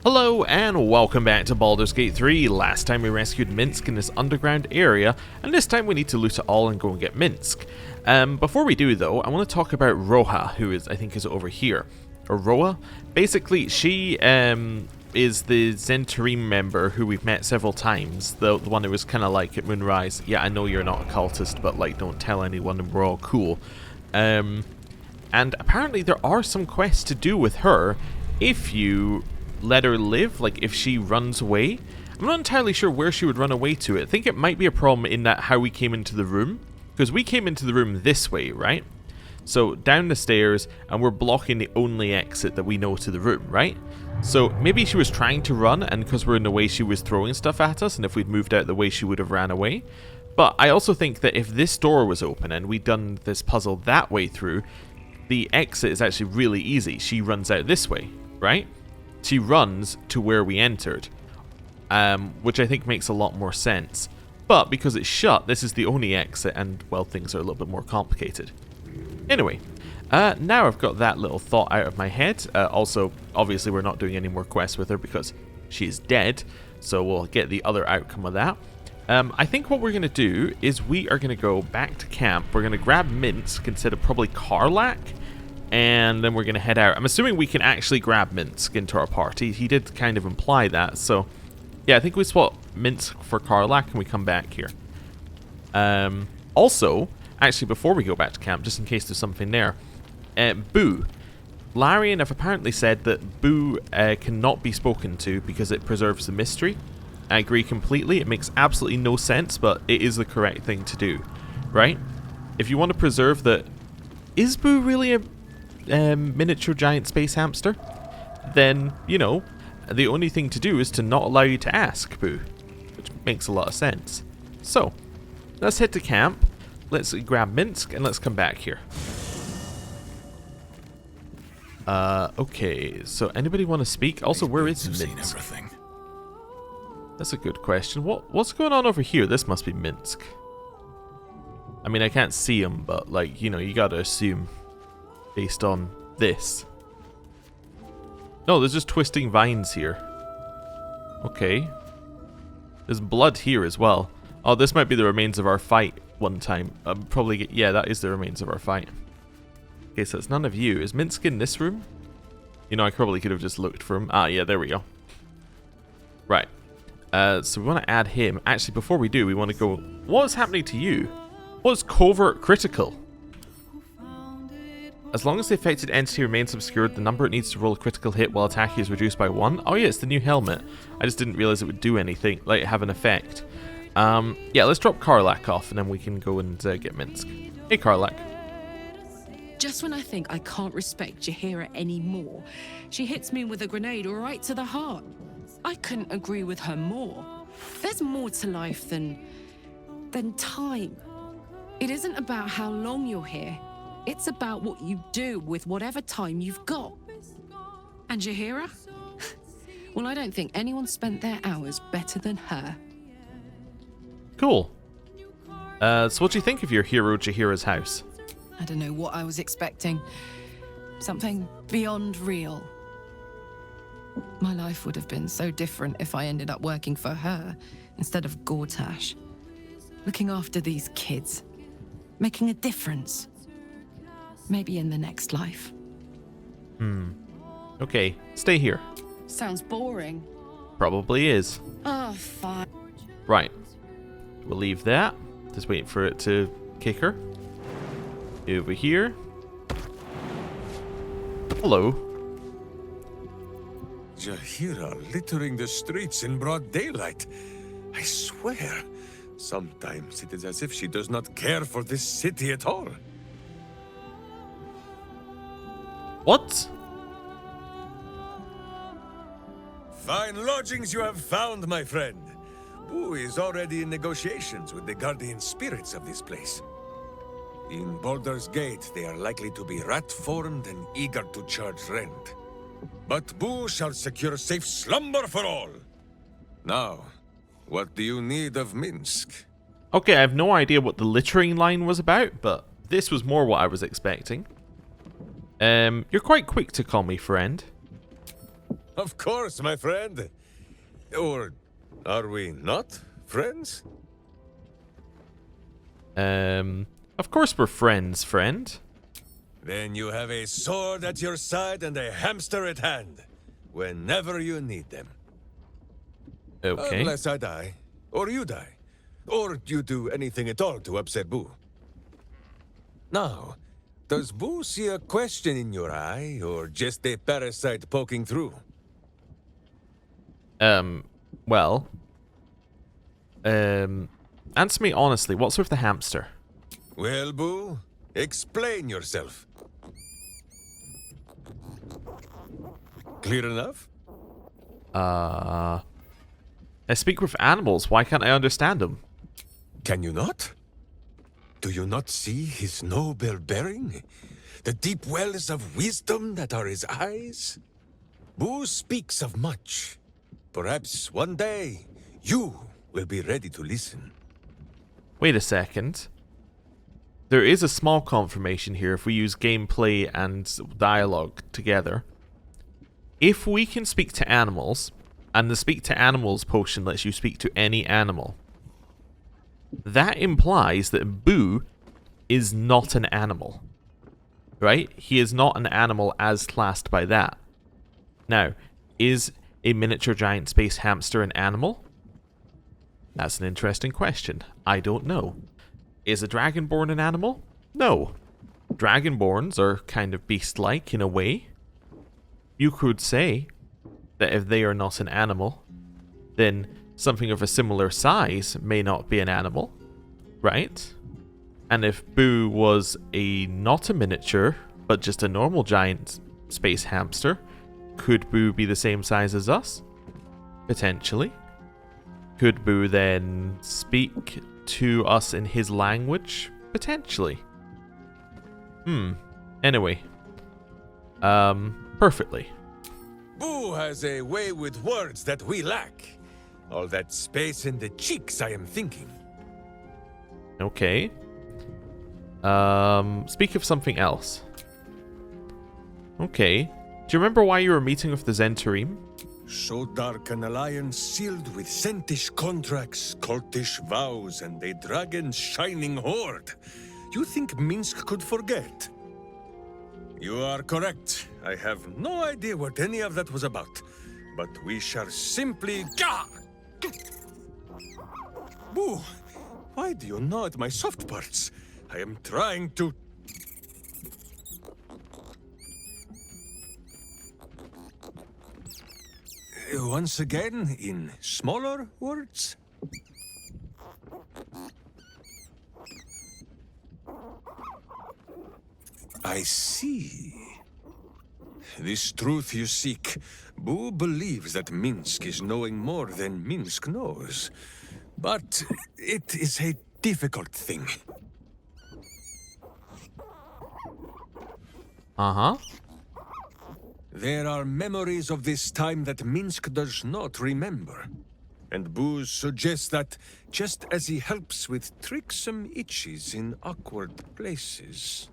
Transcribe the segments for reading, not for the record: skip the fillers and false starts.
Hello and welcome back to Baldur's Gate 3. Last time we rescued Minsc in this underground area, and this time we need to loot it all and go and get Minsc. Before we do though, I want to talk about Roha, who I think is over here. Or Roa? Basically, she is the Zentarim member who we've met several times. The one who was kind of like at Moonrise. Yeah, I know you're not a cultist, but like don't tell anyone and we're all cool. And apparently there are some quests to do with her if you let her live, like if she runs away. I'm not entirely sure where she would run away to. I think it might be a problem in that how we came into the room, because we came into the room this way, right? So down the stairs, and we're blocking the only exit that we know to the room, right? So maybe she was trying to run, and because we're in the way she was throwing stuff at us, and if we'd moved out the way she would have ran away. But I also think that if this door was open and we'd done this puzzle that way through, the exit is actually really easy. She runs out this way, right? She runs to where we entered, which I think makes a lot more sense. But because it's shut, this is the only exit, and, well, things are a little bit more complicated. Anyway, now I've got that little thought out of my head. Also, obviously, we're not doing any more quests with her because she's dead, so we'll get the other outcome of that. I think what we're going to do is we are going to go back to camp. We're going to grab Minsc instead of probably Karlach. And then we're going to head out. I'm assuming we can actually grab Minsc into our party. He did kind of imply that. So, yeah, I think we swap Minsc for Karlach and we come back here. Also, actually, before we go back to camp, just in case there's something there, Boo. Larian have apparently said that Boo cannot be spoken to because it preserves the mystery. I agree completely. It makes absolutely no sense, but it is the correct thing to do, right? If you want to preserve the... Is Boo really a miniature giant space hamster? Then, you know, the only thing to do is to not allow you to ask Boo, which makes a lot of sense. So, let's head to camp, let's grab Minsc, and let's come back here. Okay, so anybody want to speak? Also, where is Minsc? That's a good question. What's going on over here? This must be Minsc. I mean, I can't see him, but, like, you know, you gotta assume based on this. No, there's just twisting vines here. Okay. There's blood here as well. Oh, this might be the remains of our fight one time. Probably, yeah, that is the remains of our fight. Okay, so it's none of you. Is Minsc in this room? You know, I probably could have just looked for him. Ah, yeah, there we go. Right. So we want to add him. Actually, before we do, we want to go... What's happening to you? What's covert critical? As long as the affected entity remains obscured, the number it needs to roll a critical hit while attacking is reduced by 1. Oh yeah, it's the new helmet. I just didn't realize it would do anything, like have an effect. Yeah, let's drop Karlach off and then we can go and get Minsc. Hey Karlach. Just when I think I can't respect Jaheira anymore, she hits me with a grenade right to the heart. I couldn't agree with her more. There's more to life than time. It isn't about how long you're here. It's about what you do with whatever time you've got. And Jaheira? Well, I don't think anyone spent their hours better than her. Cool. So what do you think of your hero Jaheira's house? I don't know what I was expecting. Something beyond real. My life would have been so different if I ended up working for her instead of Gortash. Looking after these kids. Making a difference. Maybe in the next life. Okay, stay here. Sounds boring. Probably is. Oh, fine. Right. We'll leave that. Just wait for it to kick her. Over here. Hello. Jaheira littering the streets in broad daylight. I swear, sometimes it is as if she does not care for this city at all. What? Fine lodgings you have found, my friend. Boo is already in negotiations with the guardian spirits of this place. In Baldur's Gate, they are likely to be rat-formed and eager to charge rent. But Boo shall secure safe slumber for all. Now, what do you need of Minsc? Okay, I have no idea what the littering line was about, but this was more what I was expecting. You're quite quick to call me friend. Of course, my friend. Or are we not friends? Of course we're friends, friend. Then you have a sword at your side and a hamster at hand, whenever you need them. Okay. Unless I die, or you die, or you do anything at all to upset Boo. Now, does Boo see a question in your eye, or just a parasite poking through? Well. Answer me honestly, what's with the hamster? Well, Boo, explain yourself. Clear enough? I speak with animals, why can't I understand them? Can you not? Do you not see his noble bearing? The deep wells of wisdom that are his eyes? Boo speaks of much. Perhaps one day, you will be ready to listen. Wait a second. There is a small confirmation here if we use gameplay and dialogue together. If we can speak to animals, and the speak to animals potion lets you speak to any animal, that implies that Boo is not an animal. Right? He is not an animal as classed by that. Now, is a miniature giant space hamster an animal? That's an interesting question. I don't know. Is a dragonborn an animal? No. Dragonborns are kind of beast-like in a way. You could say that if they are not an animal, then something of a similar size may not be an animal, right? And if Boo was not a miniature, but just a normal giant space hamster, could Boo be the same size as us? Potentially. Could Boo then speak to us in his language? Potentially. Anyway. Perfectly. Boo has a way with words that we lack. All that space in the cheeks, I am thinking. Okay. Speak of something else. Okay. Do you remember why you were meeting with the Zentarim? So dark an alliance sealed with Sentish contracts, cultish vows, and a dragon's shining horde. You think Minsc could forget? You are correct. I have no idea what any of that was about. But we shall simply... Gah! Boo! Why do you gnaw at my soft parts? I am trying to... Once again, in smaller words? I see. This truth you seek. Boo believes that Minsc is knowing more than Minsc knows. But it is a difficult thing. Uh-huh. There are memories of this time that Minsc does not remember. And Boo suggests that, just as he helps with tricksome itches in awkward places,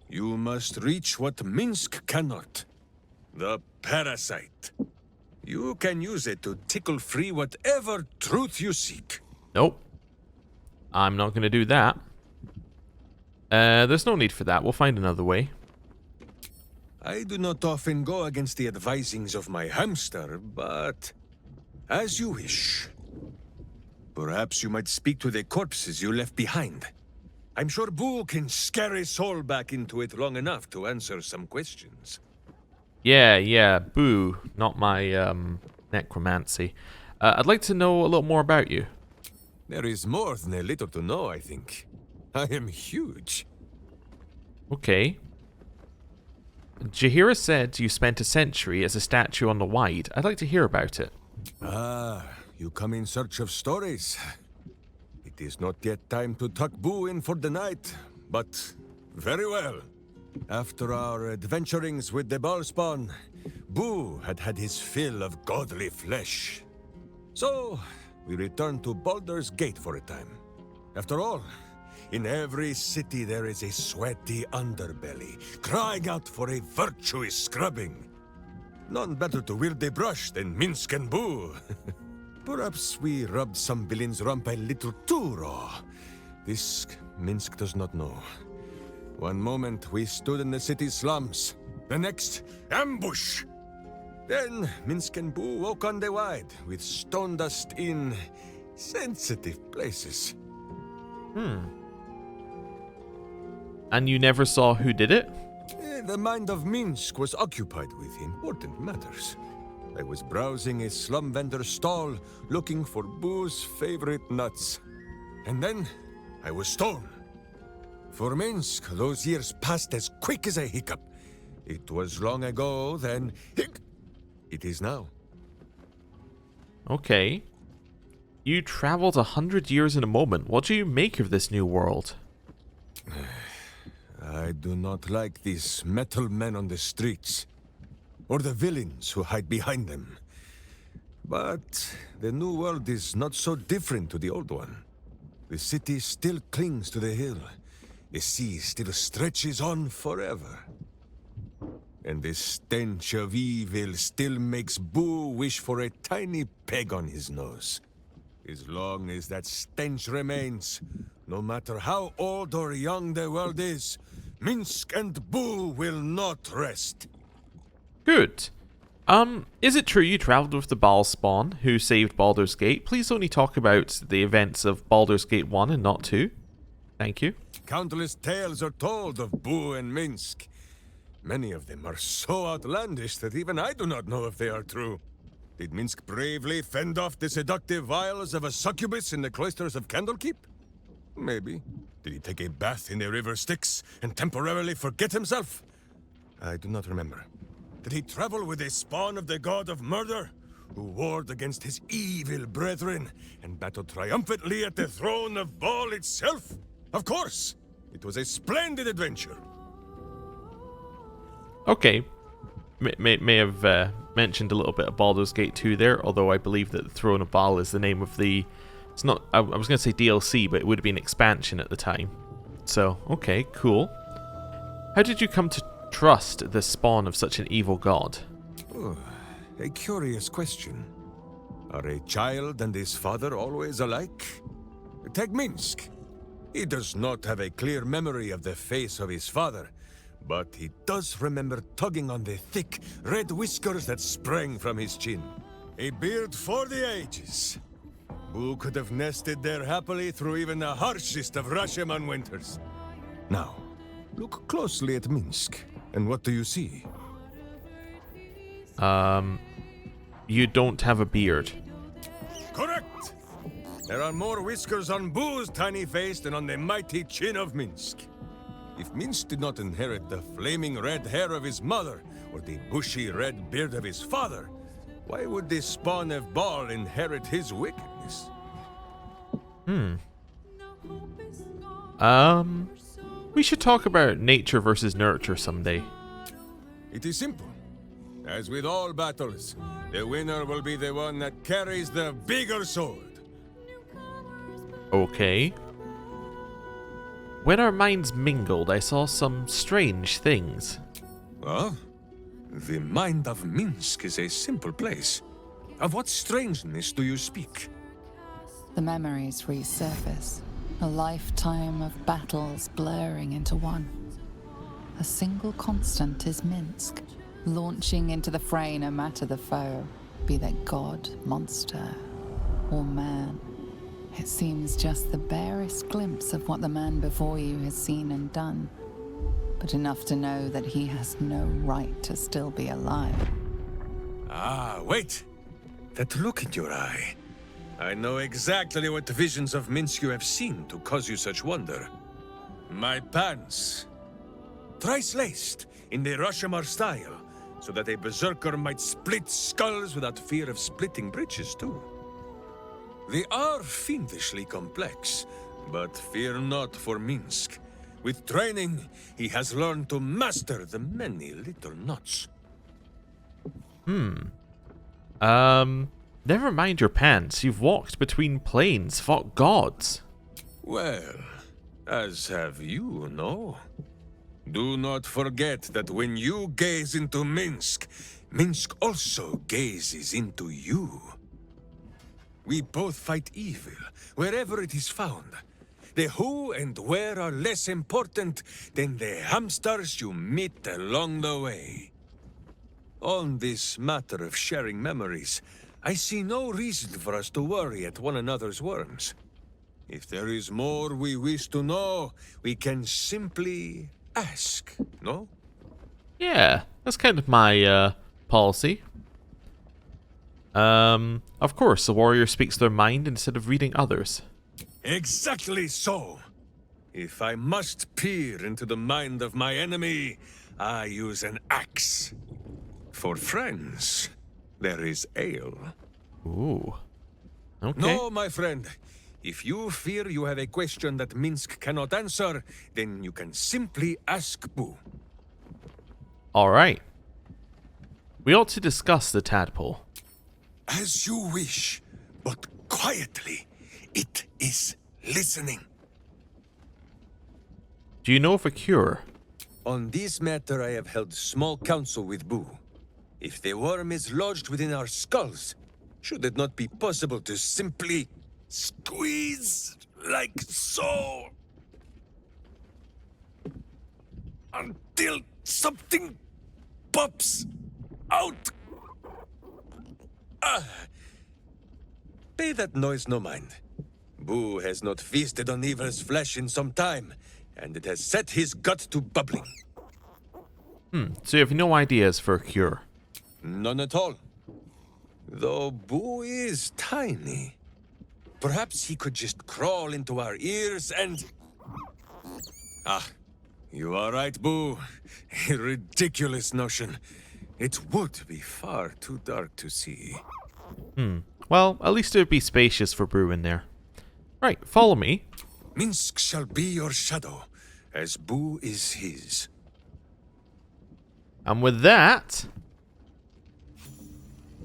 you must reach what Minsc cannot. The parasite. You can use it to tickle free whatever truth you seek. Nope. I'm not going to do that. There's no need for that. We'll find another way. I do not often go against the advisings of my hamster, but as you wish. Perhaps you might speak to the corpses you left behind. I'm sure Boo can scare his soul back into it long enough to answer some questions. Yeah, Boo, not my, necromancy. I'd like to know a little more about you. There is more than a little to know, I think. I am huge. Okay. Jaheira said you spent a century as a statue on the Wide. I'd like to hear about it. Ah, you come in search of stories. It is not yet time to tuck Boo in for the night, but very well. After our adventurings with the Ballspawn, Boo had had his fill of godly flesh. So, we returned to Baldur's Gate for a time. After all, in every city there is a sweaty underbelly, crying out for a virtuous scrubbing. none better to wield a brush than Minsc and Boo. Perhaps we rubbed some villain's rump a little too raw. This Minsc does not know. One moment we stood in the city slums, the next, ambush. Then Minsc and Boo woke on the wide with stone dust in sensitive places. And you never saw who did it? The mind of Minsc was occupied with important matters. I was browsing a slum vendor's stall, looking for Boo's favorite nuts. And then, I was stoned. For Minsc, those years passed as quick as a hiccup. It was long ago, then, it is now. Okay. You traveled 100 years in a moment. What do you make of this new world? I do not like these metal men on the streets, or the villains who hide behind them. But the new world is not so different to the old one. The city still clings to the hill. The sea still stretches on forever. And the stench of evil still makes Boo wish for a tiny peg on his nose. As long as that stench remains, no matter how old or young the world is, Minsc and Boo will not rest. Good. Is it true you traveled with the Baal spawn who saved Baldur's Gate? Please only talk about the events of Baldur's Gate 1 and not 2. Thank you. Countless tales are told of Boo and Minsc. Many of them are so outlandish that even I do not know if they are true. Did Minsc bravely fend off the seductive vials of a succubus in the cloisters of Candlekeep? Maybe. Did he take a bath in the river Styx and temporarily forget himself? I do not remember. Did he travel with a spawn of the god of murder, who warred against his evil brethren and battled triumphantly at the throne of Baal itself? Of course! It was a splendid adventure. Okay. May have mentioned a little bit of Baldur's Gate 2 there, although I believe that the Throne of Baal is the name of the... It's not... I was going to say DLC, but it would have been expansion at the time. So, okay, cool. How did you come to trust the spawn of such an evil god? Oh, a curious question. Are a child and his father always alike? Take Minsc. He does not have a clear memory of the face of his father, but he does remember tugging on the thick, red whiskers that sprang from his chin. A beard for the ages. Boo could have nested there happily through even the harshest of Rashomon winters. Now, look closely at Minsc, and what do you see? You don't have a beard. Correct! There are more whiskers on Boo's tiny face than on the mighty chin of Minsc. If Minsc did not inherit the flaming red hair of his mother, or the bushy red beard of his father, why would the spawn of Baal inherit his wickedness? We should talk about nature versus nurture someday. It is simple. As with all battles, the winner will be the one that carries the bigger sword. Okay. When our minds mingled, I saw some strange things. Well, the mind of Minsc is a simple place. Of what strangeness do you speak? The memories resurface. A lifetime of battles blurring into one. A single constant is Minsc, launching into the fray no matter the foe, be they god, monster, or man. It seems just the barest glimpse of what the man before you has seen and done, but enough to know that he has no right to still be alive. Ah, wait! That look in your eye. I know exactly what visions of Minsc you have seen to cause you such wonder. My pants. Thrice laced, in the Rashomon style, so that a berserker might split skulls without fear of splitting bridges too. They are fiendishly complex, but fear not for Minsc. With training, he has learned to master the many little knots. Never mind your pants. You've walked between planes, fought gods. Well, as have you, no? Do not forget that when you gaze into Minsc, Minsc also gazes into you. We both fight evil, wherever it is found. The who and where are less important than the hamsters you meet along the way. On this matter of sharing memories, I see no reason for us to worry at one another's worms. If there is more we wish to know, we can simply ask, no? Yeah, that's kind of my policy. Of course, the warrior speaks their mind instead of reading others. Exactly so. If I must peer into the mind of my enemy, I use an axe. For friends, there is ale. Ooh. Okay. No, my friend. If you fear you have a question that Minsc cannot answer, then you can simply ask Boo. Alright. We ought to discuss the tadpole. As you wish, but quietly. It is listening. Do you know of a cure? On this matter, I have held small council with Boo. If the worm is lodged within our skulls, should it not be possible to simply squeeze like so? Until something pops out. Pay that noise no mind. Boo has not feasted on evil's flesh in some time, and it has set his gut to bubbling. So you have no ideas for a cure? None at all. Though Boo is tiny. Perhaps he could just crawl into our ears and... Ah, you are right, Boo. A ridiculous notion. It would be far too dark to see. Well, at least it would be spacious for Brew in there. Right, follow me. Minsc shall be your shadow, as Boo is his. And with that,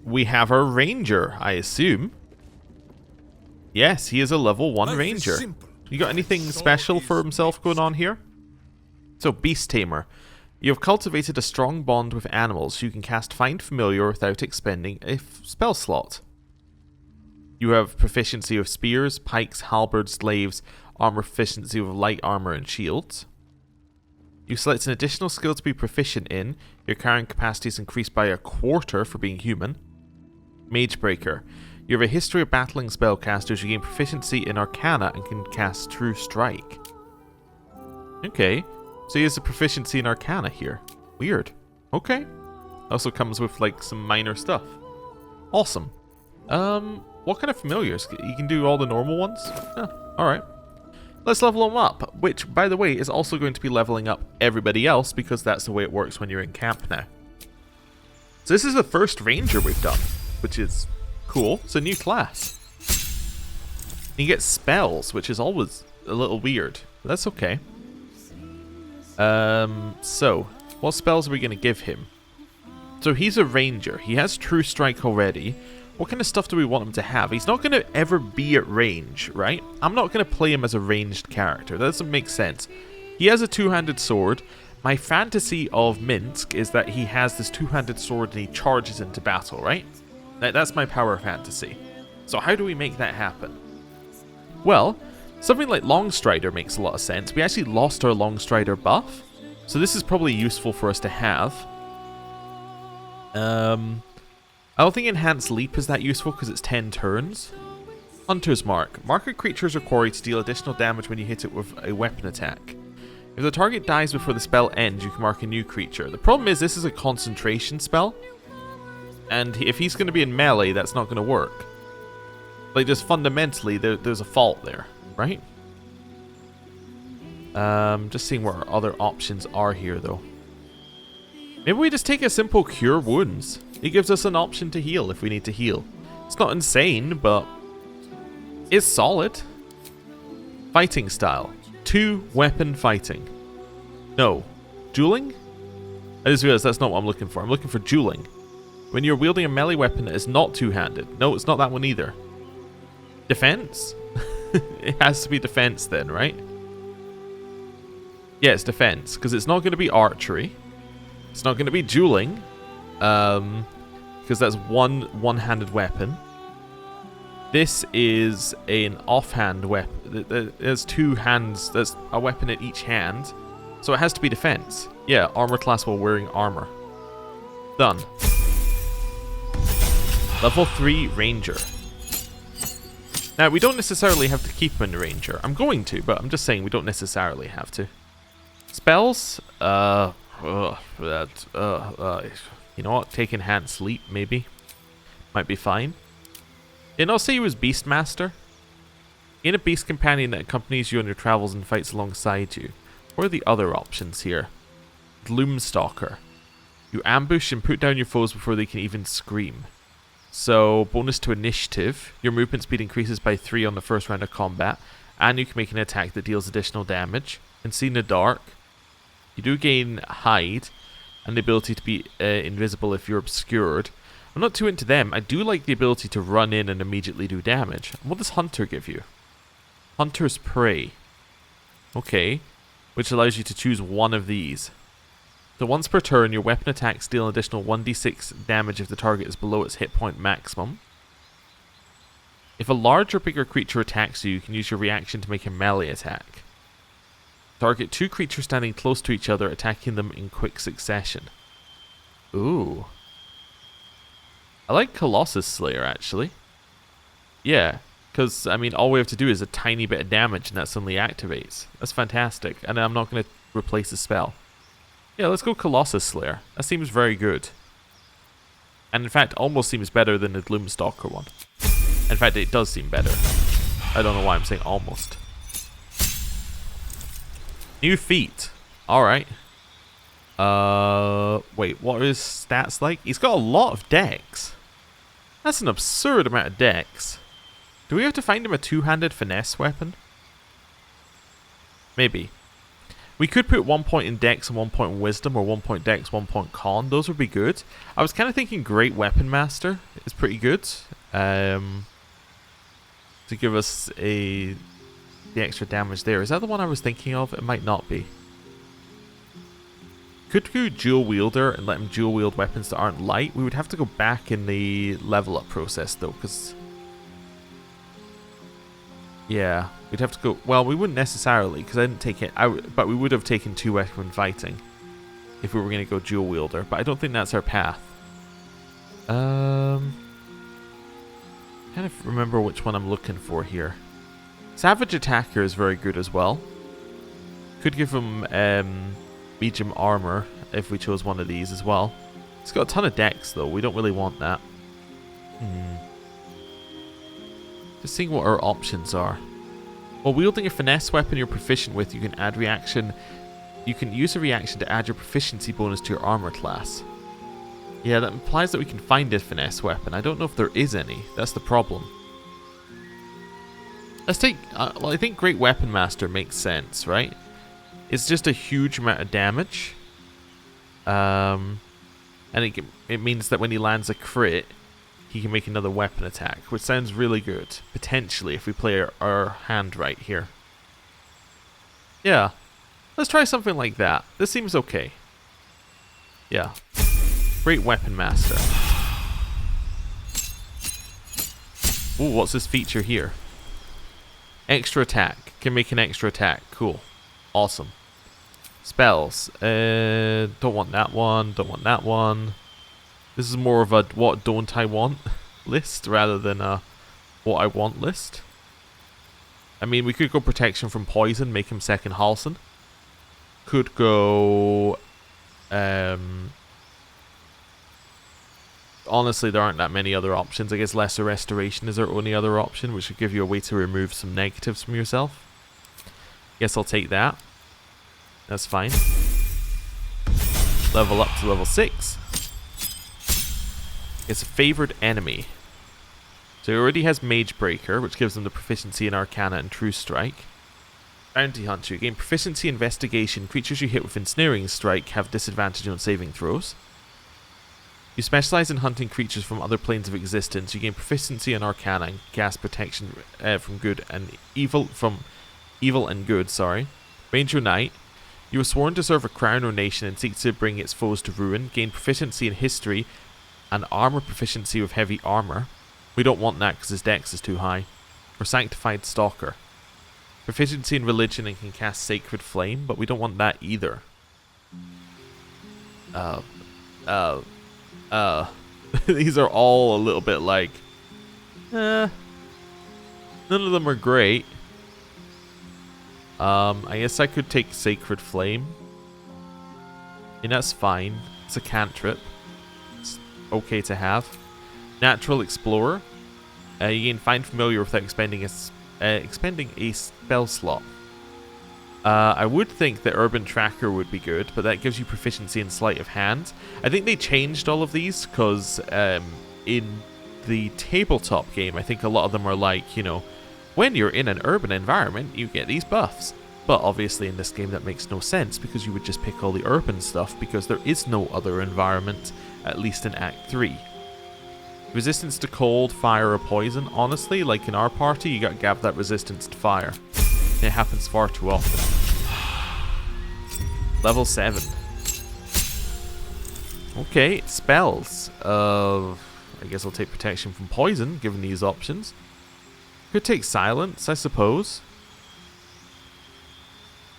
we have our ranger, I assume. Yes, he is a level 1 Life is ranger. simple. You got anything So special for is himself going on here? So, Beast Tamer. You have cultivated a strong bond with animals, so you can cast Find Familiar without expending a spell slot. You have proficiency with spears, pikes, halberds, glaives, armor proficiency with light armor and shields. You select an additional skill to be proficient in. Your carrying capacity is increased by 1/4 for being human. Magebreaker. You have a history of battling spellcasters. You gain proficiency in Arcana and can cast True Strike. Okay, so he has a proficiency in Arcana here. Weird. Okay. Also comes with like some minor stuff. Awesome. What kind of familiars? You can do all the normal ones? Alright. Let's level them up, which, by the way, is also going to be leveling up everybody else because that's the way it works when you're in camp now. So this is the first ranger we've done, which is cool. It's a new class. You get spells, which is always a little weird, but that's okay. So, what spells are we going to give him? So he's a ranger. He has True Strike already. What kind of stuff do we want him to have? He's not going to ever be at range, right? I'm not going to play him as a ranged character. That doesn't make sense. He has a two-handed sword. My fantasy of Minsc is that he has this two-handed sword and he charges into battle, right? That's my power fantasy. So how do we make that happen? Well, something like Longstrider makes a lot of sense. We actually lost our Longstrider buff, so this is probably useful for us to have. I don't think Enhanced Leap is that useful because it's 10 turns. Hunter's Mark. Mark a creature's or quarry to deal additional damage when you hit it with a weapon attack. If the target dies before the spell ends, you can mark a new creature. The problem is this is a concentration spell, and if he's going to be in melee, that's not going to work. Like, just fundamentally, there's a fault there, right? Just seeing what our other options are here, though. Maybe we just take a simple Cure Wounds. It gives us an option to heal if we need to heal. It's not insane, but it's solid. Fighting style. 2-weapon fighting. No. Dueling? I just realized that's not what I'm looking for. I'm looking for dueling. When you're wielding a melee weapon that is not two-handed. No, it's not that one either. Defense? It has to be defense then, right? Yeah, it's defense, because it's not going to be archery. It's not going to be dueling. because that's one-handed weapon. This is an offhand weapon. There's two hands. There's a weapon in each hand, so it has to be defense. Yeah, armor class while wearing armor. Done. Level 3 Ranger. Now, we don't necessarily have to keep him in Ranger. I'm going to, but I'm just saying we don't necessarily have to. Spells? You know what? Take Enhanced Sleep, maybe. Might be fine. Didn't I say he was Beastmaster? Gain a beast companion that accompanies you on your travels and fights alongside you. What are the other options here? Gloomstalker. You ambush and put down your foes before they can even scream. So, bonus to initiative. Your movement speed increases by 3 on the first round of combat. And you can make an attack that deals additional damage. And see in the dark. You do gain hide. And the ability to be invisible if you're obscured. I'm not too into them. I do like the ability to run in and immediately do damage. What does Hunter give you? Hunter's Prey. Okay. Which allows you to choose one of these. So once per turn, your weapon attacks deal an additional 1d6 damage if the target is below its hit point maximum. If a large or bigger creature attacks you, you can use your reaction to make a melee attack. Target 2 creatures standing close to each other, attacking them in quick succession. Ooh. I like Colossus Slayer, actually. Yeah, because, I mean, all we have to do is a tiny bit of damage and that suddenly activates. That's fantastic, and I'm not going to replace the spell. Yeah, let's go Colossus Slayer. That seems very good. And in fact, almost seems better than the Gloomstalker one. In fact, it does seem better. I don't know why I'm saying almost. New feat. Alright. Wait, what are his stats like? He's got a lot of dex. That's an absurd amount of dex. Do we have to find him a two-handed finesse weapon? Maybe. We could put 1 point in dex and 1 point in wisdom, or 1 point dex, 1 point con. Those would be good. I was kind of thinking Great Weapon Master is pretty good. To give us the extra damage there. Is that the one I was thinking of? It might not be. Could do Dual Wielder and let him dual wield weapons that aren't light. We would have to go back in the level up process though, because... yeah, we'd have to go... well, we wouldn't necessarily, because I didn't take it out, but we would have taken 2 weapon fighting if we were going to go dual wielder, but I don't think that's our path. Kind of remember which one I'm looking for here. Savage Attacker is very good as well. Could give him medium armor if we chose one of these as well. He's got a ton of dex though, we don't really want that. Just seeing what our options are. While wielding a finesse weapon you're proficient with, you can add reaction. You can use a reaction to add your proficiency bonus to your armor class. Yeah, that implies that we can find a finesse weapon. I don't know if there is any. That's the problem. Let's take... well, I think Great Weapon Master makes sense, right? It's just a huge amount of damage. And it means that when he lands a crit, he can make another weapon attack, which sounds really good, potentially, if we play our hand right here. Yeah, let's try something like that. This seems okay. Yeah. Great Weapon Master. Ooh, what's this feature here? Extra attack. Can make an extra attack. Cool. Awesome. Spells. Don't want that one. Don't want that one. This is more of a what don't I want list rather than a what I want list. I mean, we could go protection from poison, make him second Halson. Could go... honestly, there aren't that many other options. I guess Lesser Restoration is our only other option, which would give you a way to remove some negatives from yourself. Guess I'll take that. That's fine. Level up to level 6. It's a favored enemy. So he already has Mage Breaker, which gives him the proficiency in Arcana and True Strike. Bounty Hunter. You gain proficiency investigation. Creatures you hit with Ensnaring Strike have disadvantage on saving throws. You specialize in hunting creatures from other planes of existence. You gain proficiency in Arcana and cast protection from good and evil. From evil and good. Sorry. Ranger Knight. You are sworn to serve a crown or nation and seek to bring its foes to ruin. Gain proficiency in history and armor proficiency with heavy armor. We don't want that because his dex is too high. Or sanctified stalker. Proficiency in religion and can cast sacred flame, but we don't want that either. These are all a little bit like, none of them are great. I guess I could take Sacred Flame. And that's fine. It's a cantrip. It's okay to have. Natural Explorer. You can find familiar without expending a spell slot. I would think that Urban Tracker would be good, but that gives you proficiency in Sleight of Hand. I think they changed all of these because in the tabletop game, I think a lot of them are like, you know, when you're in an urban environment, you get these buffs. But obviously in this game that makes no sense because you would just pick all the urban stuff because there is no other environment, at least in Act 3. Resistance to cold, fire, or poison. Honestly, like in our party, you gotta gab that resistance to fire. It happens far too often. Level 7. Okay, spells. I guess I'll take protection from poison, given these options. Could take silence, I suppose.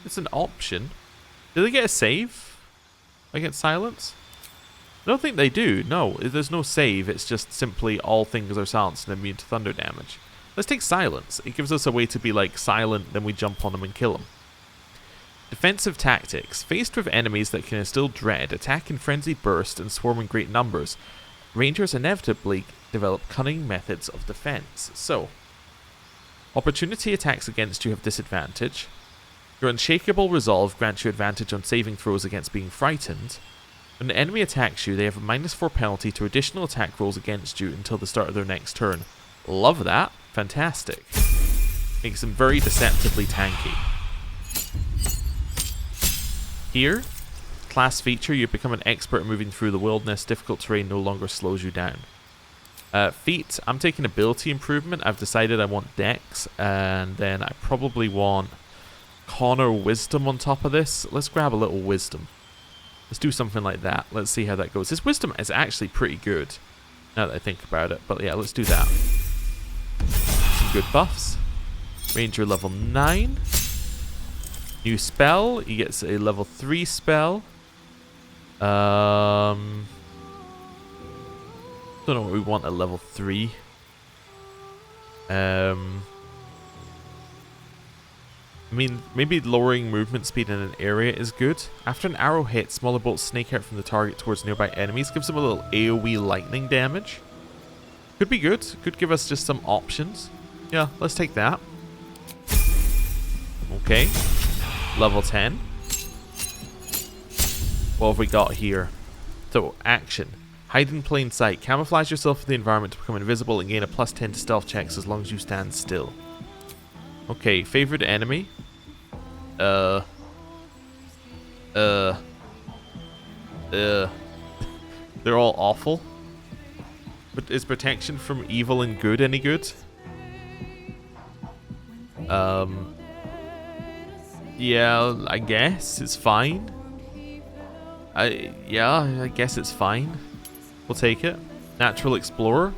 It's an option. Do they get a save against silence? I don't think they do. No, there's no save. It's just simply all things are silenced and immune to thunder damage. Let's take silence. It gives us a way to be like silent, then we jump on them and kill them. Defensive tactics. Faced with enemies that can instill dread, attack in frenzied burst and swarm in great numbers, Rangers inevitably develop cunning methods of defense. So, opportunity attacks against you have disadvantage. Your unshakable resolve grants you advantage on saving throws against being frightened. When an enemy attacks you, they have a -4 penalty to additional attack rolls against you until the start of their next turn. Love that. Fantastic. Makes them very deceptively tanky. Here, class feature, you become an expert at moving through the wilderness. Difficult terrain no longer slows you down. Feat, I'm taking ability improvement. I've decided I want Dex, and then I probably want Con or Wisdom on top of this. Let's grab a little Wisdom. Let's do something like that. Let's see how that goes. His Wisdom is actually pretty good, now that I think about it. But yeah, let's do that. Some good buffs. Ranger level 9. New spell. He gets a level 3 spell. Don't know what we want at level 3. I mean, maybe lowering movement speed in an area is good. After an arrow hits, smaller bolts snake out from the target towards nearby enemies. Gives them a little AoE lightning damage. Could be good. Could give us just some options. Yeah, let's take that. Okay. Level 10. What have we got here? So, action. Hide in plain sight. Camouflage yourself in the environment to become invisible and gain a +10 to stealth checks as long as you stand still. Okay, favorite enemy. They're all awful. But is protection from evil and good any good? Yeah, I guess it's fine. I guess it's fine. We'll take it. Natural Explorer.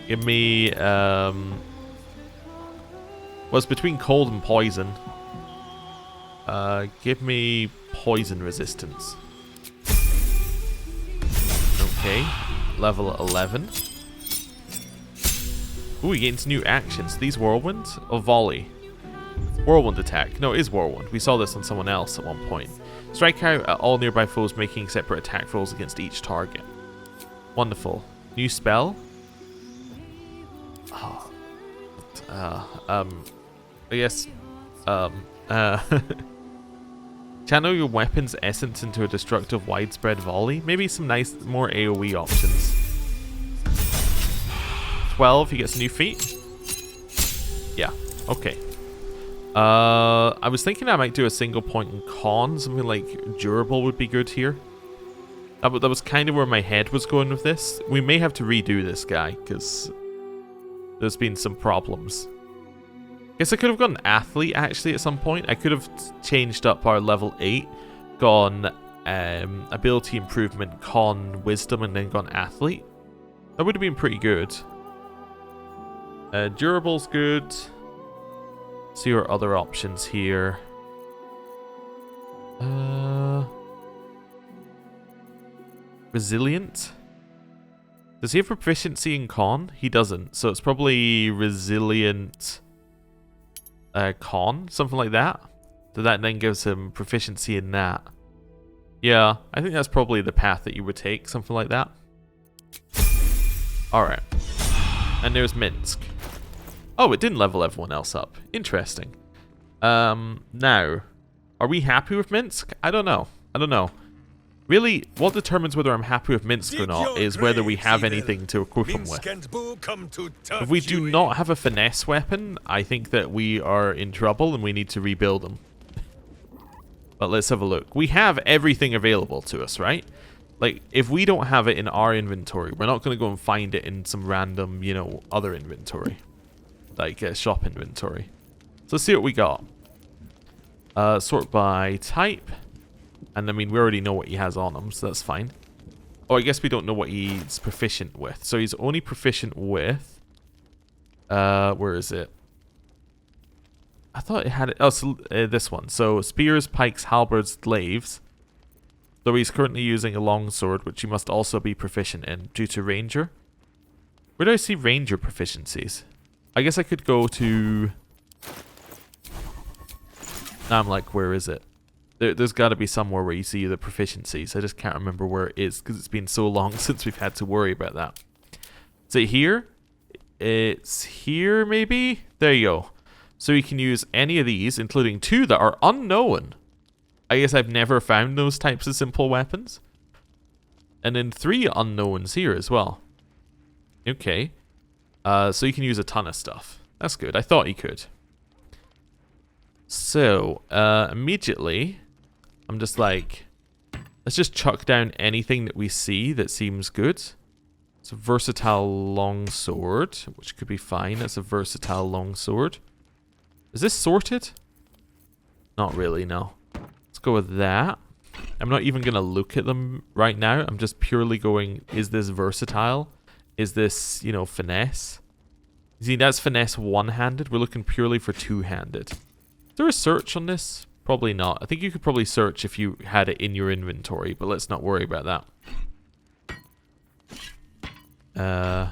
Give me, well, it's between cold and poison. Give me poison resistance. Okay. Level 11. Ooh, he gains new actions. These Whirlwind or Volley? Whirlwind attack. No, it is Whirlwind. We saw this on someone else at one point. Strike out at all nearby foes, making separate attack rolls against each target. Wonderful. New spell. Oh. I guess. Channel your weapon's essence into a destructive widespread volley. Maybe some nice, more AoE options. 12, he gets a new feat. Yeah, okay. I was thinking I might do a single point in con. Something like durable would be good here. That was kind of where my head was going with this. We may have to redo this guy, because there's been some problems. Guess I could have gone athlete actually at some point. I could have changed up our level 8, gone ability improvement, con, wisdom, and then gone athlete. That would have been pretty good. Durable's good. See our other options here. Resilient. Does he have proficiency in con? He doesn't, so it's probably resilient con, something like that. So that then gives him proficiency in that. Yeah, I think that's probably the path that you would take, something like that. Alright. And there's Minsc. Oh, it didn't level everyone else up. Interesting. Now, are we happy with Minsc? I don't know. Really, what determines whether I'm happy with Minsc or not is whether we have anything to equip him with. If we do not have a finesse weapon, I think that we are in trouble and we need to rebuild him. But let's have a look. We have everything available to us, right? Like, if we don't have it in our inventory, we're not going to go and find it in some random, you know, other inventory. Like, shop inventory. So let's see what we got. Sort by type. And I mean, we already know what he has on him, so that's fine. Oh, I guess we don't know what he's proficient with. So he's only proficient with... where is it? I thought it had it... Oh, so, this one. So, spears, pikes, halberds, glaives. So he's currently using a longsword, which he must also be proficient in, due to ranger. Where do I see ranger proficiencies? I guess I could go to... Now I'm like, where is it? There's got to be somewhere where you see the proficiencies. I just can't remember where it is because it's been so long since we've had to worry about that. Is it here? It's here, maybe? There you go. So you can use any of these, including 2 that are unknown. I guess I've never found those types of simple weapons. And then 3 unknowns here as well. Okay. So you can use a ton of stuff. That's good. I thought you could. So, immediately... I'm just like, let's just chuck down anything that we see that seems good. It's a versatile longsword, which could be fine. That's a versatile longsword. Is this sorted? Not really, no. Let's go with that. I'm not even going to look at them right now. I'm just purely going, is this versatile? Is this, you know, finesse? See, that's finesse one-handed. We're looking purely for two-handed. Is there a search on this? Probably not. I think you could probably search if you had it in your inventory, but let's not worry about that.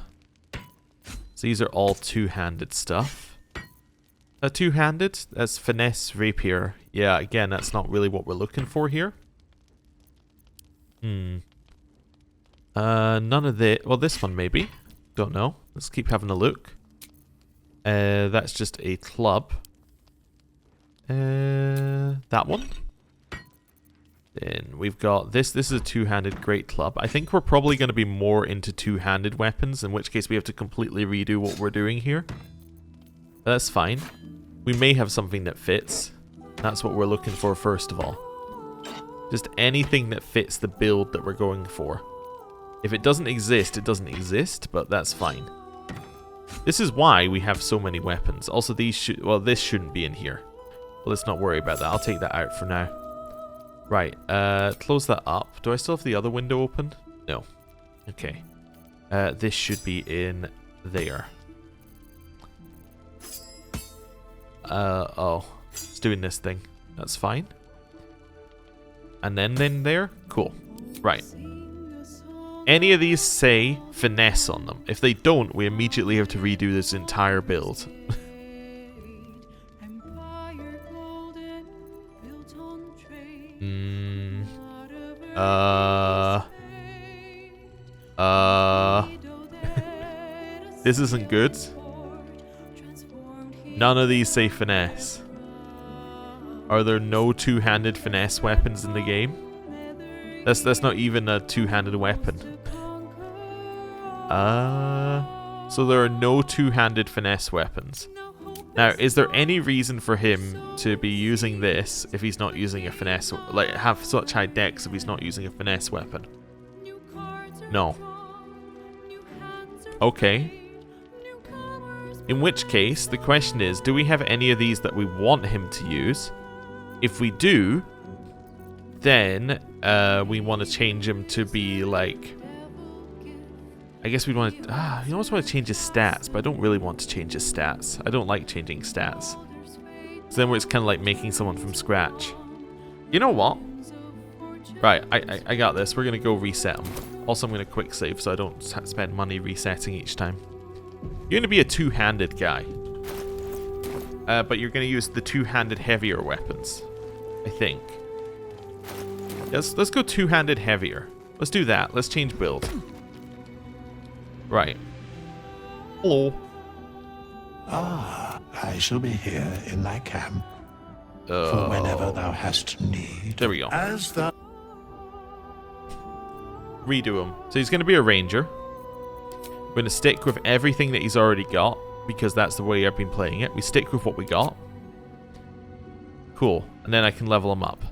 So these are all two-handed stuff. Two-handed? That's finesse rapier. Yeah, again, that's not really what we're looking for here. None of the... Well, this one maybe. Don't know. Let's keep having a look. That's just a club. That one. Then we've got this. This is a two-handed great club. I think we're probably going to be more into two-handed weapons, in which case we have to completely redo what we're doing here. That's fine. We may have something that fits. That's what we're looking for first of all. Just anything that fits the build that we're going for. If it doesn't exist, it doesn't exist, but that's fine. This is why we have so many weapons. Also, these should... Well, this shouldn't be in here. Well, let's not worry about that. I'll take that out for now. Right, close that up. Do I still have the other window open? No. Okay. This should be in there. Oh. It's doing this thing. That's fine. And then there? Cool. Right. Any of these say finesse on them. If they don't, we immediately have to redo this entire build. This isn't good. None of these say finesse. Are there no two-handed finesse weapons in the game? That's not even a two-handed weapon. So there are no two-handed finesse weapons. Now, is there any reason for him to be using this if he's not using a finesse, like have such high dex if he's not using a finesse weapon? No. Okay. In which case, the question is, do we have any of these that we want him to use? If we do, then we want to change him to be like... I guess we'd want to... we almost want to change his stats, but I don't really want to change his stats. I don't like changing stats. So then it's kind of like making someone from scratch. You know what? Right, I got this. We're going to go reset him. Also, I'm going to quick save so I don't spend money resetting each time. You're going to be a two-handed guy. But you're going to use the two-handed heavier weapons, I think. Let's go two-handed heavier. Let's do that. Let's change build. Right. Hello. I shall be here in thy camp for whenever thou hast need. There we go. As thou... Redo him. So he's going to be a ranger. We're going to stick with everything that he's already got, because that's the way I've been playing it. We stick with what we got. Cool. And then I can level him up.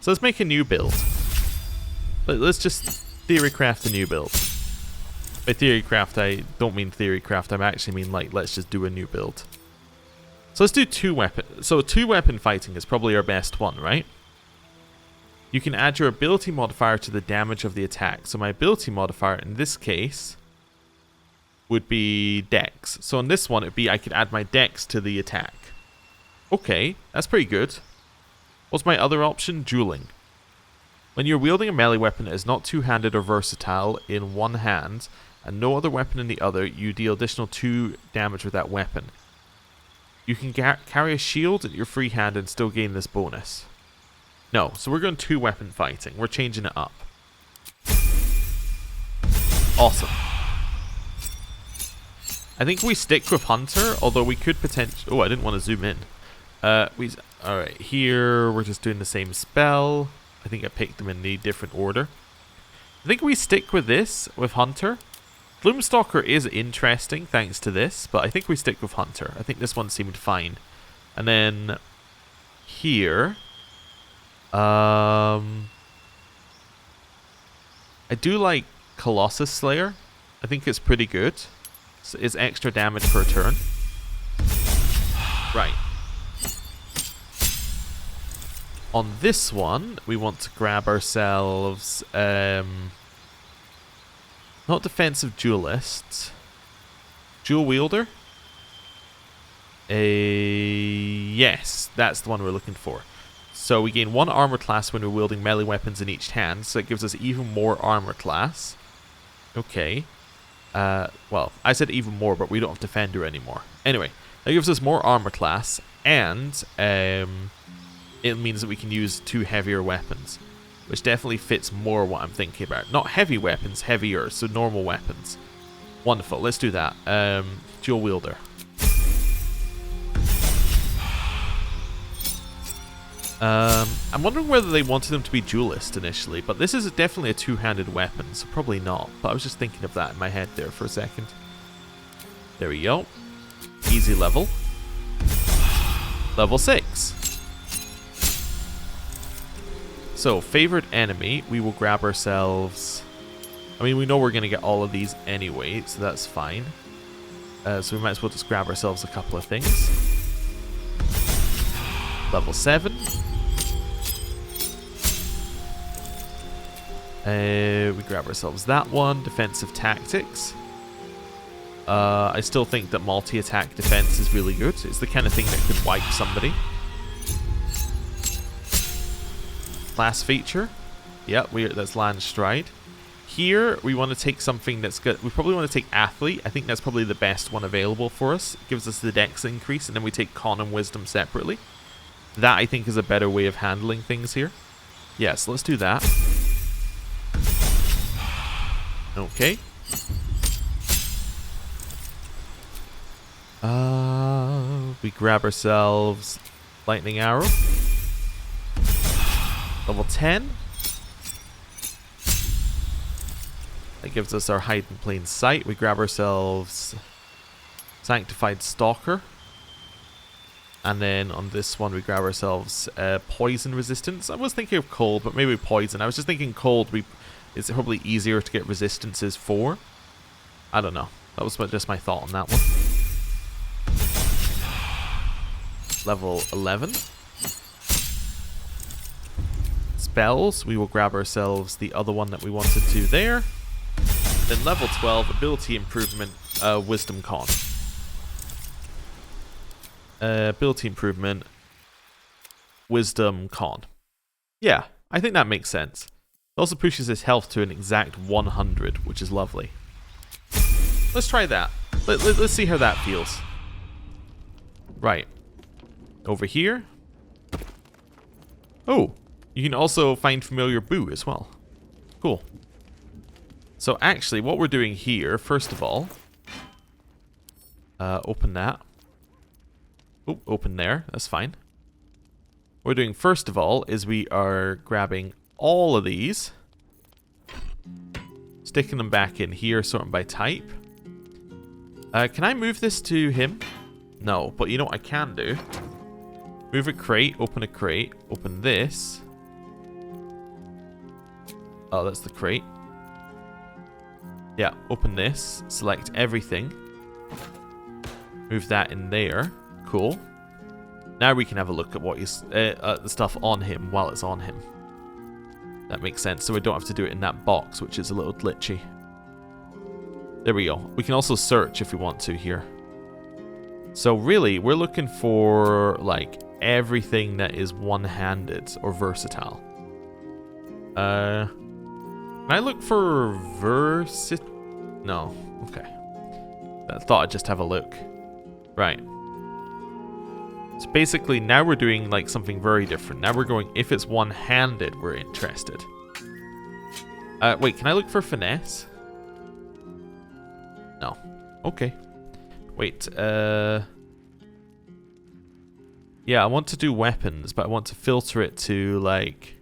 So let's make a new build. Let's just theorycraft a new build. By theorycraft, I don't mean theorycraft. I actually mean, like, let's just do a new build. So let's do two weapon. So two weapon fighting is probably our best one, right? You can add your ability modifier to the damage of the attack. So my ability modifier in this case would be Dex. So on this one, it'd be I could add my Dex to the attack. Okay, that's pretty good. What's my other option? Dueling. When you're wielding a melee weapon that is not two-handed or versatile in one hand, and no other weapon in the other, you deal additional 2 damage with that weapon. You can carry a shield in your free hand and still gain this bonus. No, so we're going two weapon fighting. We're changing it up. Awesome. I think we stick with Hunter, although we could potentially... Oh, I didn't want to zoom in. Alright, here we're just doing the same spell. I think I picked them in the different order. I think we stick with this, with Hunter. Gloomstalker is interesting thanks to this, but I think we stick with Hunter. I think this one seemed fine. And then here... I do like Colossus Slayer. I think it's pretty good. It's extra damage per turn. Right. On this one, we want to grab ourselves... not defensive duelist. Dual wielder? Yes, that's the one we're looking for. So we gain 1 armor class when we're wielding melee weapons in each hand, so it gives us even more armor class. Okay. Well, I said even more, but we don't have Defender anymore. Anyway, that gives us more armor class, and it means that we can use 2 heavier weapons, which definitely fits more what I'm thinking about. Not heavy weapons, heavier, so normal weapons. Wonderful, let's do that. Dual wielder. I'm wondering whether they wanted them to be duelist initially, but this is definitely a two-handed weapon, so probably not. But I was just thinking of that in my head there for a second. There we go. Easy level. Level 6. So, favorite enemy, we will grab ourselves... I mean, we know we're going to get all of these anyway, so that's fine. So we might as well just grab ourselves a couple of things. Level 7. We grab ourselves that one. Defensive tactics. I still think that multi-attack defense is really good. It's the kind of thing that could wipe somebody. Class feature. Yep, that's land stride. Here, we want to take something that's good. We probably want to take athlete. I think that's probably the best one available for us. It gives us the dex increase, and then we take con and wisdom separately. That, I think, is a better way of handling things here. Yes, let's do that. Okay. We grab ourselves lightning arrow. Level 10. That gives us our hide in plain sight. We grab ourselves sanctified stalker. And then on this one, we grab ourselves poison resistance. I was thinking of cold, but maybe poison. I was just thinking cold is probably easier to get resistances for. I don't know. That was just my thought on that one. Level 11. Spells, we will grab ourselves the other one that we wanted to there. Then level 12, ability improvement, wisdom con. Ability improvement, wisdom con. Yeah, I think that makes sense. It also pushes his health to an exact 100, which is lovely. Let's try that. Let's see how that feels. Right. Over here. Oh, you can also find familiar boo as well. Cool. So actually, what we're doing here, first of all, open that. Oh, open there. That's fine. What we're doing first of all is we are grabbing all of these, sticking them back in here, sorting by type. Can I move this to him? No, but you know what I can do? Move a crate, open this. Oh, that's the crate. Yeah, open this, select everything. Move that in there. Cool. Now we can have a look at what is the stuff on him while it's on him. That makes sense, so we don't have to do it in that box, which is a little glitchy. There we go. We can also search if we want to here. So really, we're looking for like everything that is one-handed or versatile. Can I look for No. Okay. I thought I'd just have a look. Right. So basically, now we're doing like something very different. Now we're going, if it's one-handed, we're interested. Wait, can I look for finesse? No. Okay. Wait, yeah, I want to do weapons, but I want to filter it to, like,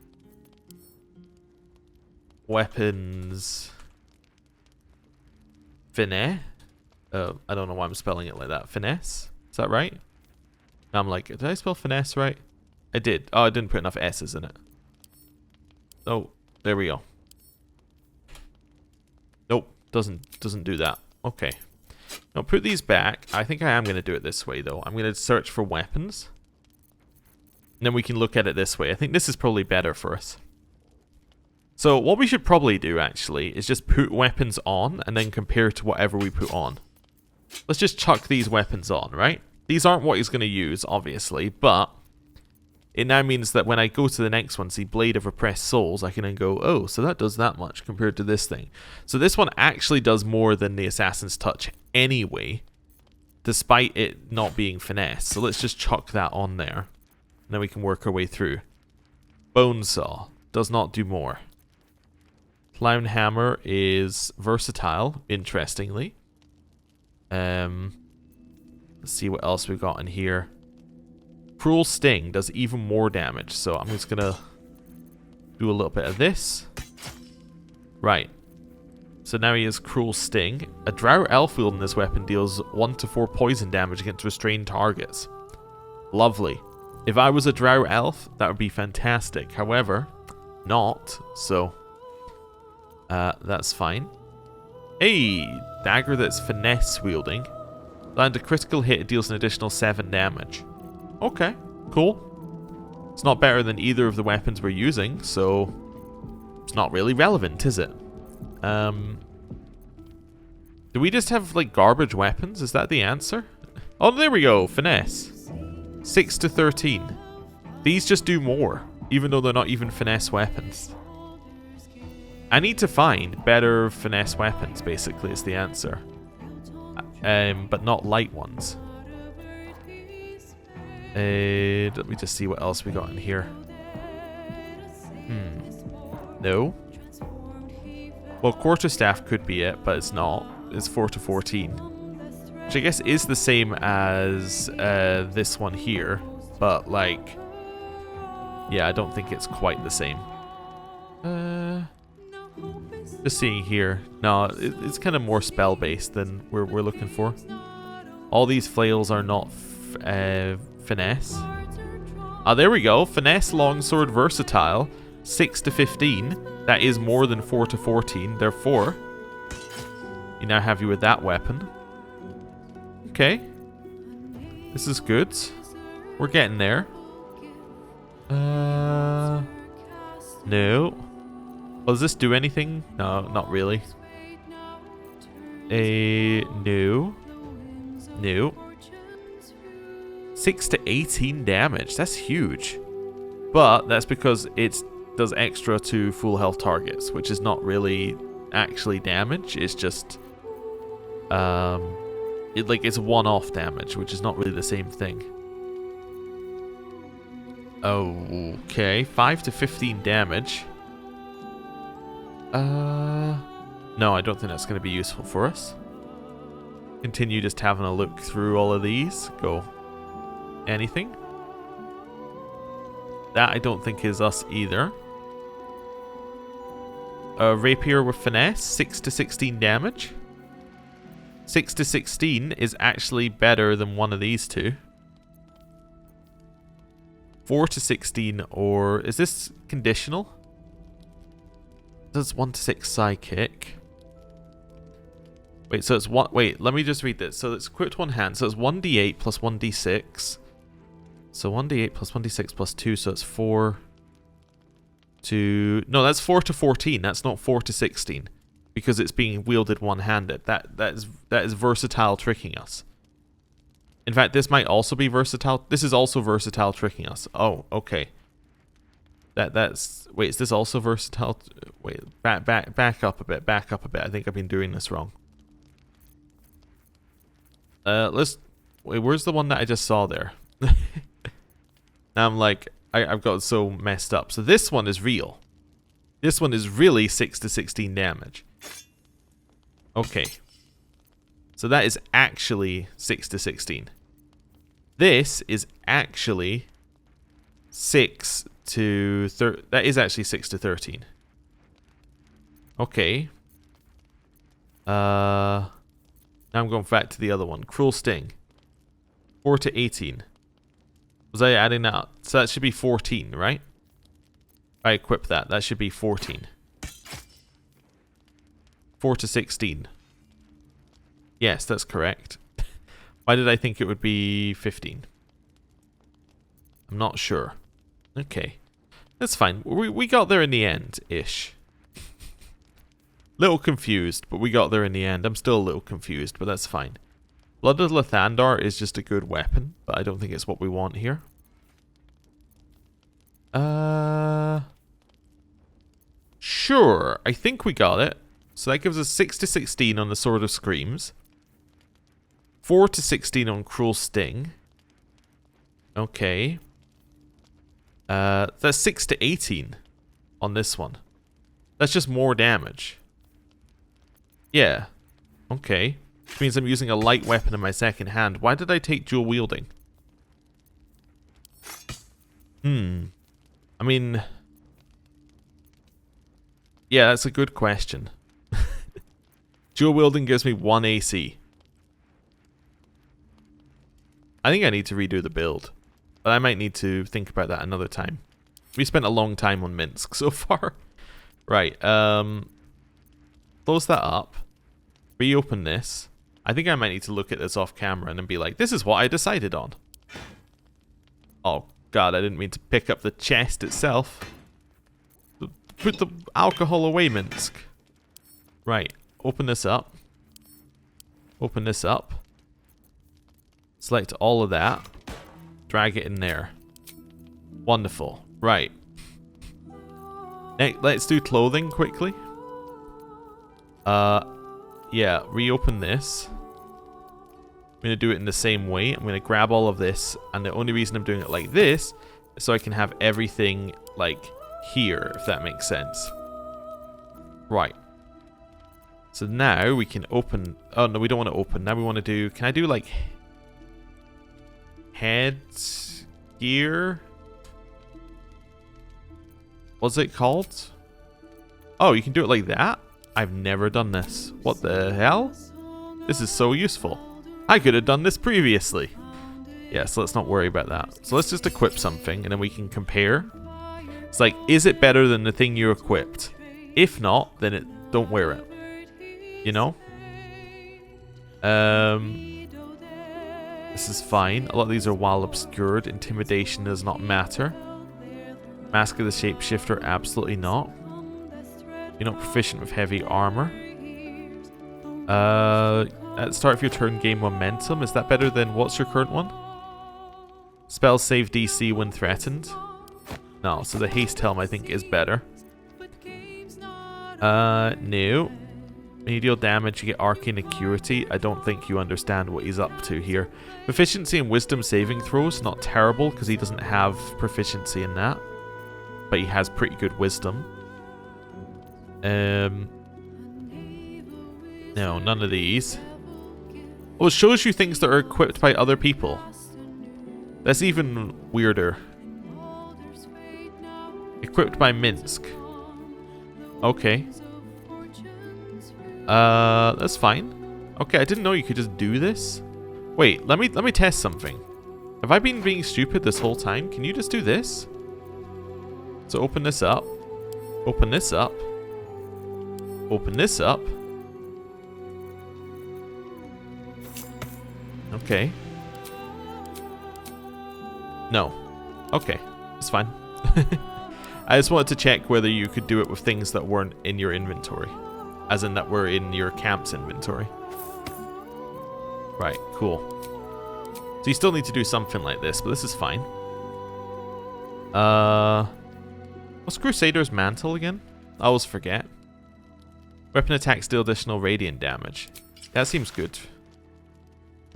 weapons... Finesse? I don't know why I'm spelling it like that. Finesse? Is that right? And I'm like, did I spell finesse right? I did. Oh, I didn't put enough S's in it. Oh, there we go. Nope, doesn't do that. Okay. Now put these back. I think I am going to do it this way, though. I'm going to search for weapons. And then we can look at it this way. I think this is probably better for us. So what we should probably do, actually, is just put weapons on and then compare to whatever we put on. Let's just chuck these weapons on, right? These aren't what he's going to use, obviously, but it now means that when I go to the next one, see Blade of Repressed Souls, I can then go, oh, so that does that much compared to this thing. So this one actually does more than the Assassin's Touch anyway, despite it not being finesse. So let's just chuck that on there, and then we can work our way through. Bonesaw does not do more. Clown Hammer is versatile, interestingly. Let's see what else we've got in here. Cruel Sting does even more damage, so I'm just gonna do a little bit of this. Right. So now he has Cruel Sting. A Drow Elf wielding this weapon deals 1 to 4 poison damage against restrained targets. Lovely. If I was a Drow Elf, that would be fantastic. However, not, so that's fine. Hey, dagger that's finesse wielding. Land a critical hit, it deals an additional 7 damage. Okay, cool. It's not better than either of the weapons we're using, so it's not really relevant, is it? Do we just have, like, garbage weapons? Is that the answer? Oh, there we go. Finesse. 6 to 13. These just do more, even though they're not even finesse weapons. I need to find better finesse weapons, basically, is the answer. But not light ones. Let me just see what else we got in here. No. Well, Quarterstaff could be it, but it's not. It's 4 to 14. Which I guess is the same as this one here. But, like... yeah, I don't think it's quite the same. Just seeing here. No, it's kind of more spell-based than we're looking for. All these flails are not finesse. Ah, there we go. Finesse longsword versatile. 6 to 15. That is more than 4 to 14. Therefore, We now have you with that weapon. Okay. This is good. We're getting there. No. Well, does this do anything? No, not really. No. No. 6 to 18 damage. That's huge. But that's because it does extra to full health targets, which is not really actually damage. It's just it's one-off damage, which is not really the same thing. Okay, 5 to 15 damage. No, I don't think that's going to be useful for us. Continue just having a look through all of these. Go. Anything? That I don't think is us either. Rapier with finesse, 6 to 16 damage. 6 to 16 is actually better than one of these two. 4 to 16, or is this conditional? Does 1 to 6 psychic? Wait, so it's one. Wait, let me just read this. So it's equipped one hand. So it's 1d8 plus 1d6. So 1d8 plus 1d6 plus 2. So it's 4 to. No, that's 4 to 14. That's not 4 to 16, because it's being wielded one-handed. That is versatile tricking us. In fact, this might also be versatile. This is also versatile tricking us. Oh, okay. That's wait, is this also versatile? Wait, back up a bit. Back up a bit. I think I've been doing this wrong. Let's wait. Where's the one that I just saw there? Now I'm like, I've got so messed up. So this one is real. This one is really 6 to 16 damage. Okay. So that is actually 6 to 16. This is actually 6 to 13. That is actually 6 to 13. Okay. Now I'm going back to the other one. Cruel Sting. 4 to 18. Was I adding that up? So that should be 14, right? I equip that. That should be 14. 4 to 16. Yes, that's correct. Why did I think it would be 15? I'm not sure. Okay. That's fine. We got there in the end-ish. Little confused, but we got there in the end. I'm still a little confused, but that's fine. Blood of Lathandar is just a good weapon, but I don't think it's what we want here. Sure. I think we got it. So that gives us 6 to 16 on the Sword of Screams. 4 to 16 on Cruel Sting. Okay. That's 6 to 18 on this one. That's just more damage. Yeah. Okay. Which means I'm using a light weapon in my second hand. Why did I take dual wielding? I mean... Yeah, that's a good question. Dual wielding gives me 1 AC. I think I need to redo the build. But I might need to think about that another time. We spent a long time on Minsc so far. Right, close that up. Reopen this. I think I might need to look at this off camera and then be like, this is what I decided on. Oh god, I didn't mean to pick up the chest itself. Put the alcohol away, Minsc. Right, open this up. Open this up. Select all of that. Drag it in there. Wonderful. Right. Let's do clothing quickly. Yeah, reopen this. I'm going to do it in the same way. I'm going to grab all of this, and the only reason I'm doing it like this is so I can have everything, like, here, if that makes sense. Right. So now we can open... Oh, no, we don't want to open. Now we want to do... Can I do, like... head gear? What's it called? Oh, you can do it like that? I've never done this. What the hell? This is so useful. I could have done this previously. Yeah, so let's not worry about that. So let's just equip something and then we can compare. It's like, is it better than the thing you equipped? If not, then don't wear it. You know? This is fine. A lot of these are well obscured. Intimidation does not matter. Mask of the Shapeshifter, absolutely not. You're not proficient with heavy armor. At the start of your turn, gain momentum. Is that better than what's your current one? Spell save DC when threatened. No, so the haste helm I think is better. No. When you deal damage, you get arcane acuity. I don't think you understand what he's up to here. Proficiency in wisdom saving throws, not terrible because he doesn't have proficiency in that. But he has pretty good wisdom. No, none of these. Oh, it shows you things that are equipped by other people. That's even weirder. Equipped by Minsc. Okay. That's fine. Okay, I didn't know you could just do this. Wait, let me test something. Have I been being stupid this whole time? Can you just do this? So open this up. Open this up. Open this up. Okay. No. Okay. It's fine. I just wanted to check whether you could do it with things that weren't in your inventory. As in that were in your camp's inventory. Right, cool. So you still need to do something like this, but this is fine. What's Crusader's Mantle again? I always forget. Weapon attacks deal additional radiant damage. That seems good.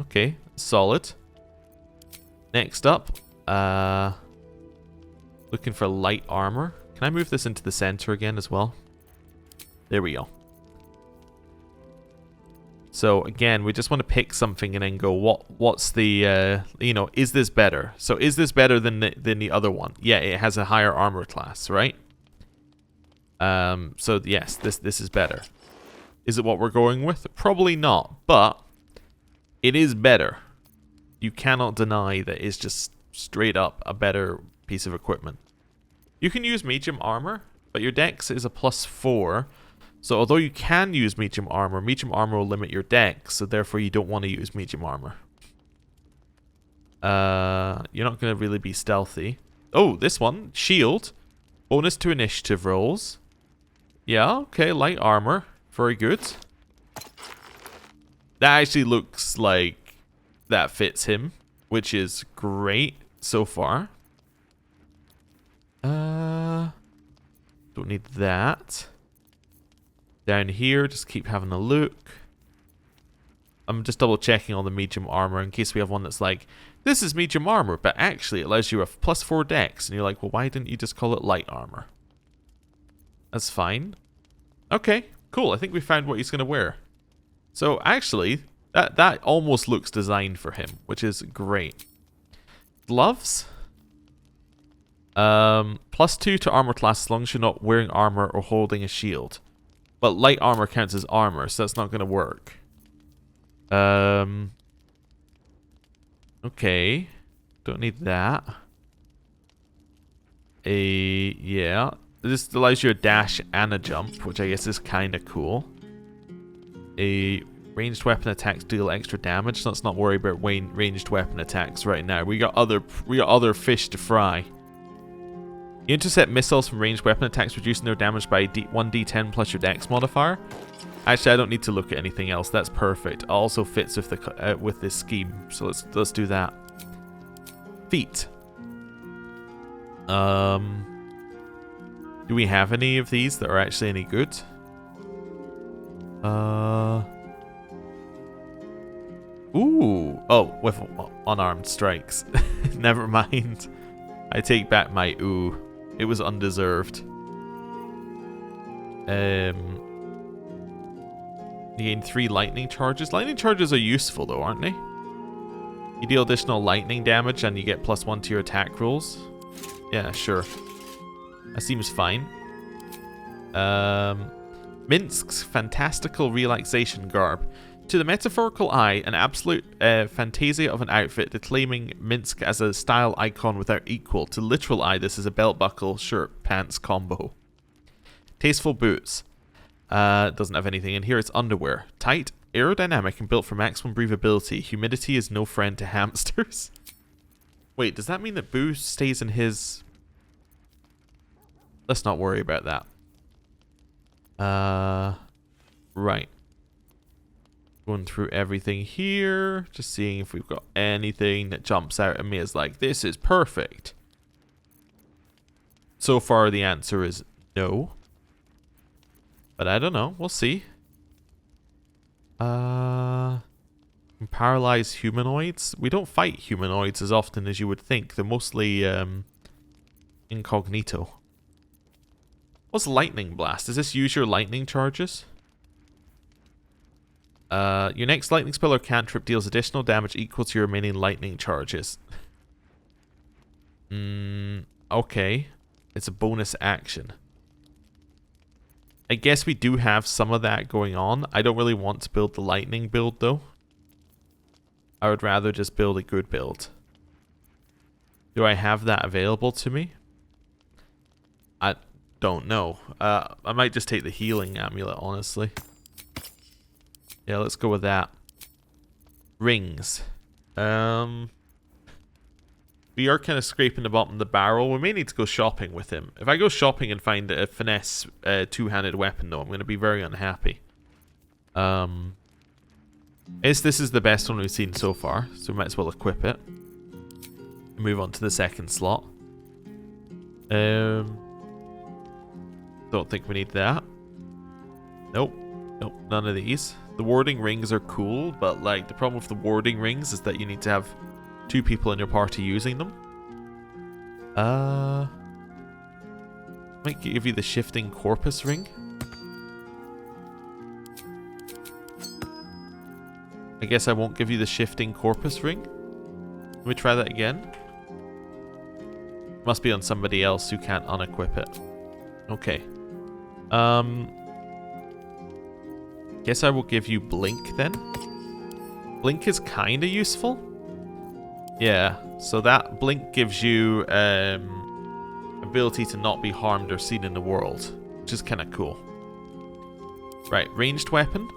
Okay, solid. Next up, looking for light armor. Can I move this into the center again as well? There we go. So again, we just want to pick something and then go, what's the, you know, is this better? So is this better than the other one? Yeah, it has a higher armor class, right? So yes, this is better. Is it what we're going with? Probably not, but it is better. You cannot deny that it's just straight up a better piece of equipment. You can use medium armor, but your dex is a +4. So although you can use medium armor will limit your dex, so therefore you don't want to use medium armor. You're not going to really be stealthy. Oh, this one, shield. Bonus to initiative rolls. Yeah, okay, light armor. Very good. That actually looks like that fits him, which is great so far. Don't need that. Down here, just keep having a look. I'm just double checking all the medium armor in case we have one that's like, this is medium armor, but actually it allows you a +4 dex. And you're like, well, why didn't you just call it light armor? That's fine. Okay, cool. I think we found what he's going to wear. So actually, that almost looks designed for him, which is great. Gloves. +2 to armor class as long as you're not wearing armor or holding a shield. But light armor counts as armor, so that's not going to work. Okay. Don't need that. Yeah. This allows you a dash and a jump, which I guess is kind of cool. A ranged weapon attacks deal extra damage. So let's not worry about ranged weapon attacks right now. We got other fish to fry. You intercept missiles from ranged weapon attacks, reducing their damage by 1d10 plus your dex modifier. Actually, I don't need to look at anything else. That's perfect. It also fits with the with this scheme. So let's do that. Feet. Do we have any of these that are actually any good? Ooh. Oh, with unarmed strikes. Never mind. I take back my ooh. It was undeserved. You gain 3 lightning charges. Lightning charges are useful though, aren't they? You deal additional lightning damage and you get +1 to your attack rolls. Yeah, sure. That seems fine. Minsc's fantastical relaxation garb. To the metaphorical eye, an absolute fantasia of an outfit, declaiming Minsc as a style icon without equal. To literal eye, this is a belt buckle, shirt, pants combo. Tasteful boots. Doesn't have anything in here. It's underwear. Tight. aerodynamic and built for maximum breathability. Humidity is no friend to hamsters. Wait, does that mean that Boo stays in his... Let's not worry about that. Right. Going through everything here. Just seeing if we've got anything that jumps out at me as like, this is perfect. So far, the answer is no. But I don't know. We'll see. Paralyzed humanoids. We don't fight humanoids as often as you would think. They're mostly incognito. What's lightning blast? Does this use your lightning charges? Your next lightning spell or cantrip deals additional damage equal to your remaining lightning charges. Okay. It's a bonus action. I guess we do have some of that going on. I don't really want to build the lightning build though. I would rather just build a good build. Do I have that available to me? I don't know. I might just take the healing amulet, honestly. Yeah, let's go with that. Rings. We are kind of scraping the bottom of the barrel. We may need to go shopping with him. If I go shopping and find a finesse two-handed weapon, though, I'm going to be very unhappy. This is the best one we've seen so far, so we might as well equip it. Move on to the second slot. Don't think we need that. Nope. Nope, none of these. The warding rings are cool, but like the problem with the warding rings is that you need to have 2 people in your party using them. Might give you the shifting corpus ring. I guess I won't give you the shifting corpus ring. Let me try that again. Must be on somebody else who can't unequip it. Okay. Guess I will give you blink then. Blink is kind of useful. Yeah, so that blink gives you ability to not be harmed or seen in the world, which is kind of cool. Right, ranged weapon.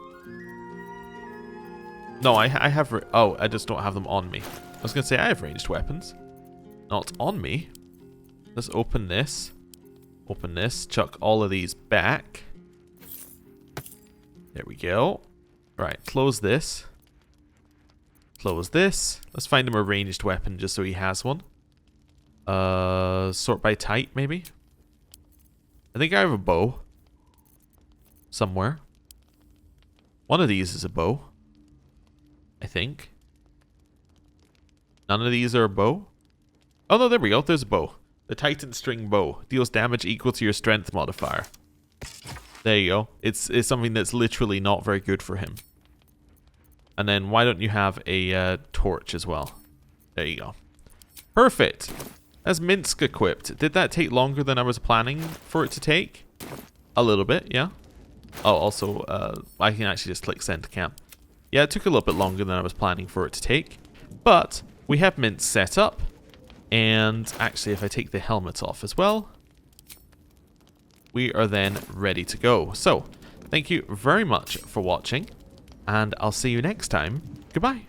No, I have... Oh, I just don't have them on me. I was going to say I have ranged weapons. Not on me. Let's open this. Open this. Chuck all of these back. There we go. Right, close this. Close this. Let's find him a ranged weapon just so he has one. Sort by type, maybe? I think I have a bow. Somewhere. One of these is a bow. I think. None of these are a bow. Oh no, there we go. There's a bow. The Titan String Bow. Deals damage equal to your strength modifier. There you go. It's something that's literally not very good for him. And then why don't you have a torch as well? There you go. Perfect. As Minsc equipped. Did that take longer than I was planning for it to take? A little bit, yeah. Oh, also, I can actually just click send to camp. Yeah, it took a little bit longer than I was planning for it to take. But we have Minsc set up. And actually, if I take the helmet off as well, we are then ready to go. So, thank you very much for watching. And I'll see you next time. Goodbye.